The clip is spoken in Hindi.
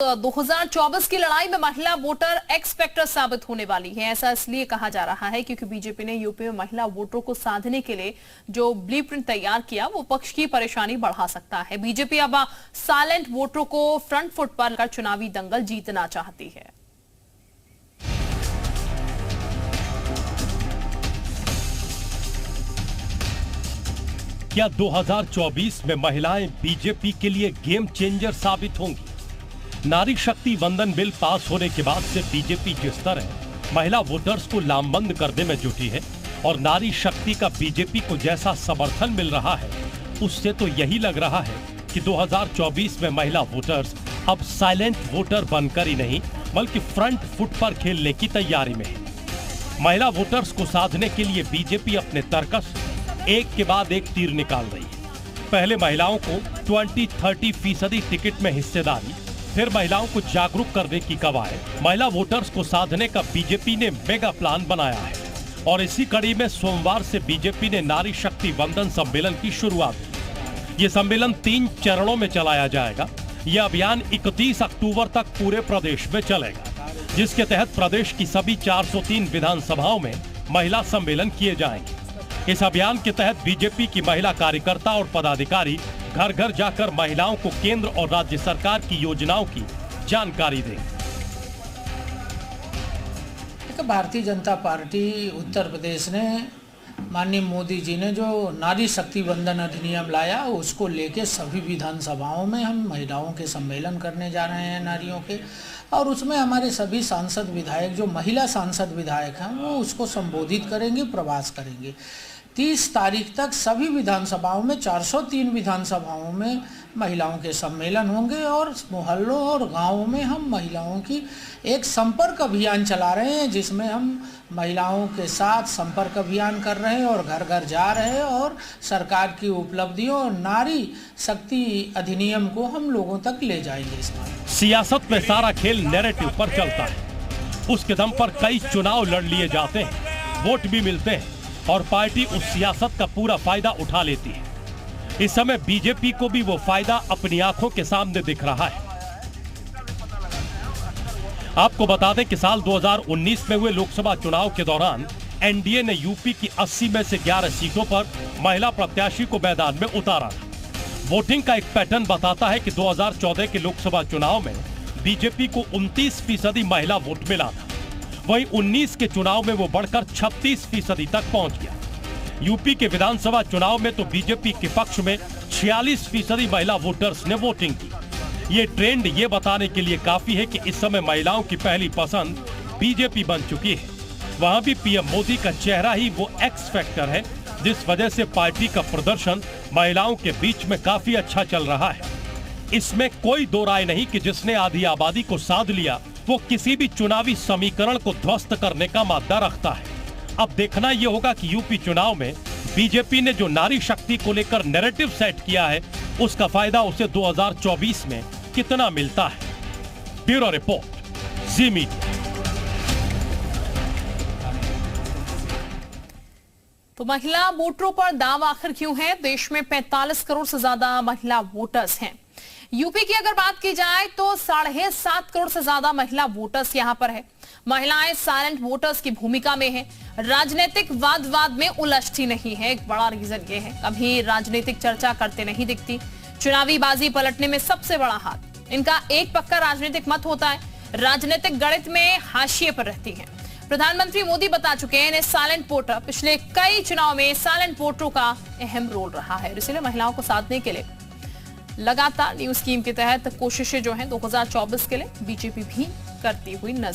2024 की लड़ाई में महिला वोटर एक्स फैक्टर साबित होने वाली है। ऐसा इसलिए कहा जा रहा है क्योंकि बीजेपी ने यूपी में महिला वोटरों को साधने के लिए जो ब्लूप्रिंट तैयार किया वो पक्ष की परेशानी बढ़ा सकता है। बीजेपी अब साइलेंट वोटरों को फ्रंट फुट पर कर चुनावी दंगल जीतना चाहती है। क्या 2024 में महिलाएं बीजेपी के लिए गेम चेंजर साबित होंगी? नारी शक्ति वंदन बिल पास होने के बाद से बीजेपी जिस तरह महिला वोटर्स को लामबंद करने में जुटी है और नारी शक्ति का बीजेपी को जैसा समर्थन मिल रहा है, उससे तो यही लग रहा है कि 2024 में महिला वोटर्स अब साइलेंट वोटर बनकर ही नहीं बल्कि फ्रंट फुट पर खेलने की तैयारी में है। महिला वोटर्स को साधने के लिए बीजेपी अपने तर्कस एक के बाद एक तीर निकाल रही है। पहले महिलाओं को 20-30% टिकट में हिस्सेदारी, फिर महिलाओं को जागरूक करने की कवायद। महिला वोटर्स को साधने का बीजेपी ने मेगा प्लान बनाया है और इसी कड़ी में सोमवार से बीजेपी ने नारी शक्ति वंदन सम्मेलन की शुरुआत की। ये सम्मेलन 3 चरणों में चलाया जाएगा। यह अभियान 31 अक्टूबर तक पूरे प्रदेश में चलेगा, जिसके तहत प्रदेश की सभी 403 विधानसभाओं में महिला सम्मेलन किए जाएंगे। इस अभियान के तहत बीजेपी की महिला कार्यकर्ता और पदाधिकारी घर घर जाकर महिलाओं को केंद्र और राज्य सरकार की योजनाओं की जानकारी देंगे। भारतीय जनता पार्टी उत्तर प्रदेश ने माननीय मोदी जी ने जो नारी शक्ति वंदन अधिनियम लाया, उसको लेके सभी विधानसभाओं में हम महिलाओं के सम्मेलन करने जा रहे हैं नारियों के, और उसमें हमारे सभी सांसद विधायक जो महिला सांसद विधायक हैं वो उसको संबोधित करेंगे, प्रवास करेंगे। 30 तारीख तक सभी विधानसभाओं में 403 विधानसभाओं में महिलाओं के सम्मेलन होंगे और मोहल्लों और गांवों में हम महिलाओं की एक संपर्क अभियान चला रहे हैं, जिसमें हम महिलाओं के साथ संपर्क अभियान कर रहे हैं और घर घर जा रहे हैं और सरकार की उपलब्धियों और नारी शक्ति अधिनियम को हम लोगों तक ले जाएंगे। सियासत में सारा खेल नैरेटिव पर चलता है। उसके दम पर कई चुनाव लड़ लिए जाते हैं, वोट भी मिलते हैं और पार्टी उस सियासत का पूरा फायदा उठा लेती है। इस समय बीजेपी को भी वो फायदा अपनी आंखों के सामने दिख रहा है। आपको बता दें कि साल 2019 में हुए लोकसभा चुनाव के दौरान एनडीए ने यूपी की 80 में से 11 सीटों पर महिला प्रत्याशी को मैदान में उतारा था। वोटिंग का एक पैटर्न बताता है कि 2014 के लोकसभा चुनाव में बीजेपी को 29% महिला वोट मिला था। वहीं 19 के चुनाव में वो बढ़कर 36% तक पहुंच गया। यूपी के विधानसभा चुनाव में तो बीजेपी के पक्ष में 46% महिला वोटर्स ने वोटिंग की। ये ट्रेंड ये बताने के लिए काफी है कि इस समय महिलाओं की पहली पसंद बीजेपी बन चुकी है। वहां भी पीएम मोदी का चेहरा ही वो एक्स फैक्टर है, जिस वजह से पार्टी का प्रदर्शन महिलाओं के बीच में काफी अच्छा चल रहा है। इसमें कोई दो राय नहीं कि जिसने आधी आबादी को साध लिया वो किसी भी चुनावी समीकरण को ध्वस्त करने का मादा रखता है। अब देखना यह होगा कि यूपी चुनाव में बीजेपी ने जो नारी शक्ति को लेकर नैरेटिव सेट किया है, उसका फायदा उसे 2024 में कितना मिलता है। ब्यूरो रिपोर्ट, जी मीडिया। तो महिला वोटरों पर दाव आखिर क्यों है? देश में 45 करोड़ से ज्यादा महिला वोटर्स हैं। यूपी की अगर बात की जाए तो 7.5 करोड़ से ज्यादा महिला वोटर्स यहां पर है। महिलाएं साइलेंट वोटर्स की भूमिका में हैं। राजनीतिक वाद में उलझती नहीं है। एक बड़ा रीजन ये है, कभी राजनीतिक चर्चा करते नहीं दिखती। चुनावी बाजी पलटने में सबसे बड़ा हाथ इनका एक पक्का राजनीतिक मत होता है। राजनीतिक गणित में हाशिए पर रहती है। प्रधानमंत्री मोदी बता चुके हैं इन्हें साइलेंट वोटर पिछले कई चुनाव में साइलेंट वोटरों का अहम रोल रहा है। इसलिए महिलाओं को साधने के लिए लगातार न्यू स्कीम के तहत कोशिशें जो हैं 2024 के लिए बीजेपी भी करती हुई नजर